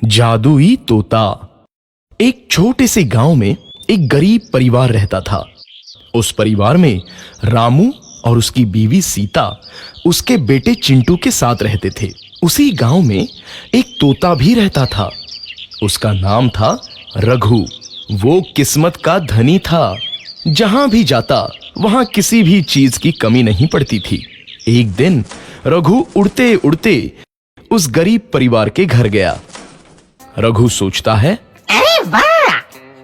जादुई तोता। एक छोटे से गांव में एक गरीब परिवार रहता था। उस परिवार में रामू और उसकी बीवी सीता उसके बेटे चिंटू के साथ रहते थे। उसी गांव में एक तोता भी रहता था। उसका नाम था रघु। वो किस्मत का धनी था। जहां भी जाता वहां किसी भी चीज की कमी नहीं पड़ती थी। एक दिन रघु उड़ते उड़ते उस गरीब परिवार के घर गया। रघु सोचता है, अरे वाह,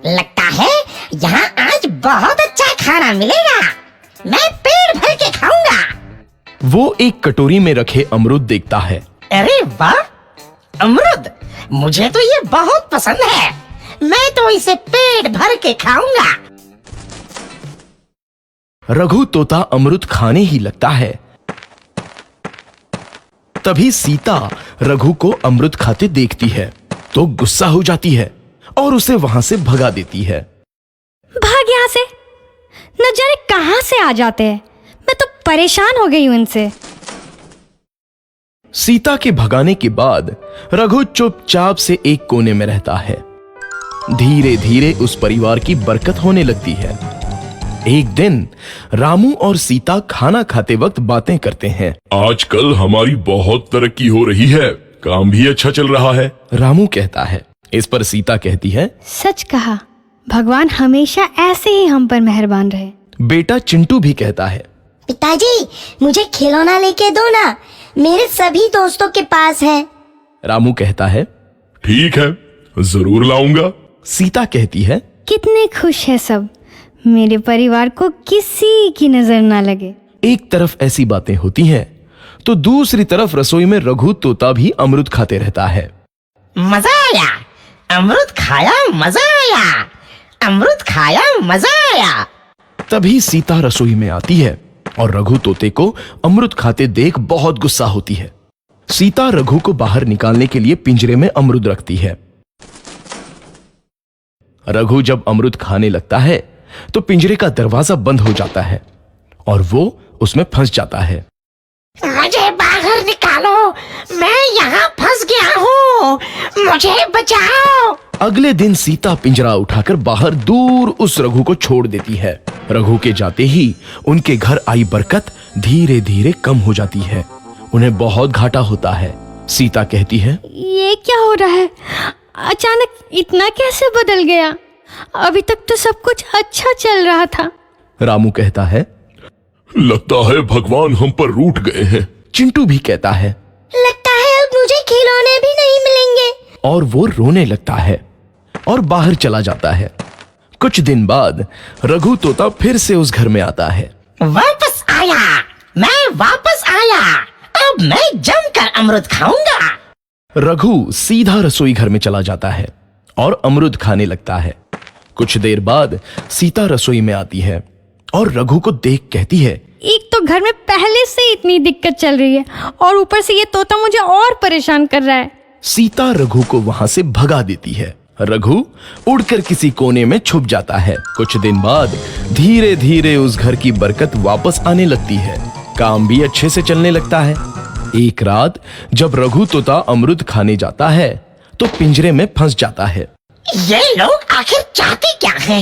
लगता है यहाँ आज बहुत अच्छा खाना मिलेगा। मैं पेट भर के खाऊंगा। वो एक कटोरी में रखे अमरूद देखता है। अरे वाह, अमरूद, मुझे तो ये बहुत पसंद है। मैं तो इसे पेट भर के खाऊंगा। रघु तोता अमरूद खाने ही लगता है। तभी सीता रघु को अमरूद खाते देखती है तो गुस्सा हो जाती है और उसे वहां से भगा देती है। भाग यहाँ से, न जाने कहां से आ जाते हैं। मैं तो परेशान हो गई हूं इनसे। सीता के भगाने के बाद रघु चुपचाप से एक कोने में रहता है। धीरे धीरे उस परिवार की बरकत होने लगती है। एक दिन रामू और सीता खाना खाते वक्त बातें करते हैं। आजकल हमारी बहुत तरक्की हो रही है, काम भी अच्छा चल रहा है। रामू कहता है। इस पर सीता कहती है, सच कहा, भगवान हमेशा ऐसे ही हम पर मेहरबान रहे। बेटा चिंटू भी कहता है, पिताजी, मुझे खिलौना लेके दो ना, मेरे सभी दोस्तों के पास है। रामू कहता है, ठीक है, जरूर लाऊंगा। सीता कहती है, कितने खुश है सब, मेरे परिवार को किसी की नजर ना लगे। एक तरफ ऐसी बातें होती हैं तो दूसरी तरफ रसोई में रघु तोता भी अमरूद खाते रहता है। मजा आया, अमरूद खाया, मजा आया, अमरूद खाया, मजा आया। तभी सीता रसोई में आती है और रघु तोते को अमरूद खाते देख बहुत गुस्सा होती है। सीता रघु को बाहर निकालने के लिए पिंजरे में अमरूद रखती है। रघु जब अमरूद खाने लगता है तो पिंजरे का दरवाजा बंद हो जाता है और वो उसमें फंस जाता है। मुझे बाहर निकालो, मैं यहाँ फंस गया हूँ, मुझे बचाओ। अगले दिन सीता पिंजरा उठाकर बाहर दूर उस रघु को छोड़ देती है। रघु के जाते ही उनके घर आई बरकत धीरे धीरे कम हो जाती है। उन्हें बहुत घाटा होता है। सीता कहती है, ये क्या हो रहा है? अचानक इतना कैसे बदल गया? अभी तक तो सब कुछ अच्छा चल रहा था। रामू कहता है, लगता है भगवान हम पर रूठ गए हैं। चिंटू भी कहता है, लगता है अब मुझे खिलौने भी नहीं मिलेंगे। और वो रोने लगता है और बाहर चला जाता है। कुछ दिन बाद रघु तोता फिर से उस घर में आता है। वापस आया, मैं वापस आया, अब मैं जमकर अमरूद खाऊंगा। रघु सीधा रसोई घर में चला जाता है और अमरूद खाने लगता है। कुछ देर बाद सीता रसोई में आती है और रघु को देख कहती है, एक तो घर में पहले से इतनी दिक्कत चल रही है और ऊपर से ये तोता मुझे और परेशान कर रहा है। सीता रघु को वहां से भगा देती है। रघु उड़कर किसी कोने में छुप जाता है। कुछ दिन बाद धीरे धीरे उस घर की बरकत वापस आने लगती है। काम भी अच्छे से चलने लगता है। एक रात जब रघु तोता अमरूद खाने जाता है तो पिंजरे में फंस जाता है। ये लोग आखिर चाहते क्या हैं?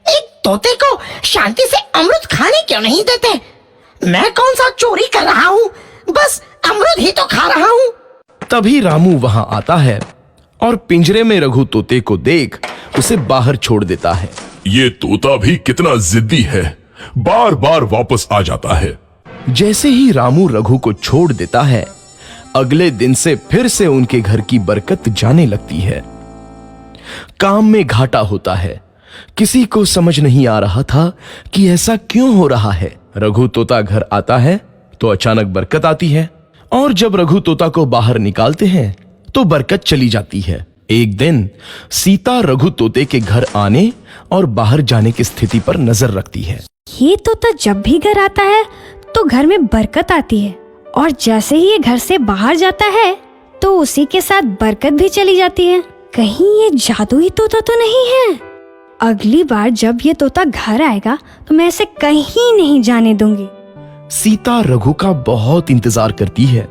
एक तोते को शांति से अमरूद खाने क्यों नहीं देते? मैं कौन सा चोरी कर रहा हूँ? बस अमरूद ही तो खा रहा हूँ। तभी रामू वहां आता है और पिंजरे में रघु तोते को देख उसे बाहर छोड़ देता है। ये तोता भी कितना जिद्दी है, बार बार वापस आ जाता है। जैसे ही रामू रघु को छोड़ देता है, अगले दिन से फिर से उनके घर की बरकत जाने लगती है। काम में घाटा होता है। किसी को समझ नहीं आ रहा था कि ऐसा क्यों हो रहा है। रघु तोता घर आता है तो अचानक बरकत आती है और जब रघु तोता को बाहर निकालते हैं तो बरकत चली जाती है। एक दिन सीता रघु तोते के घर आने और बाहर जाने की स्थिति पर नजर रखती है। ये तोता जब भी घर आता है तो घर में बरकत आती है और जैसे ही ये घर से बाहर जाता है तो उसी के साथ बरकत भी चली जाती है। कहीं ये जादुई तोता तो नहीं है? अगली बार जब ये तोता घर आएगा तो मैं इसे कहीं नहीं जाने दूंगी। सीता रघु का बहुत इंतजार करती है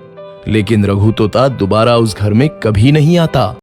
लेकिन रघु तोता दोबारा उस घर में कभी नहीं आता।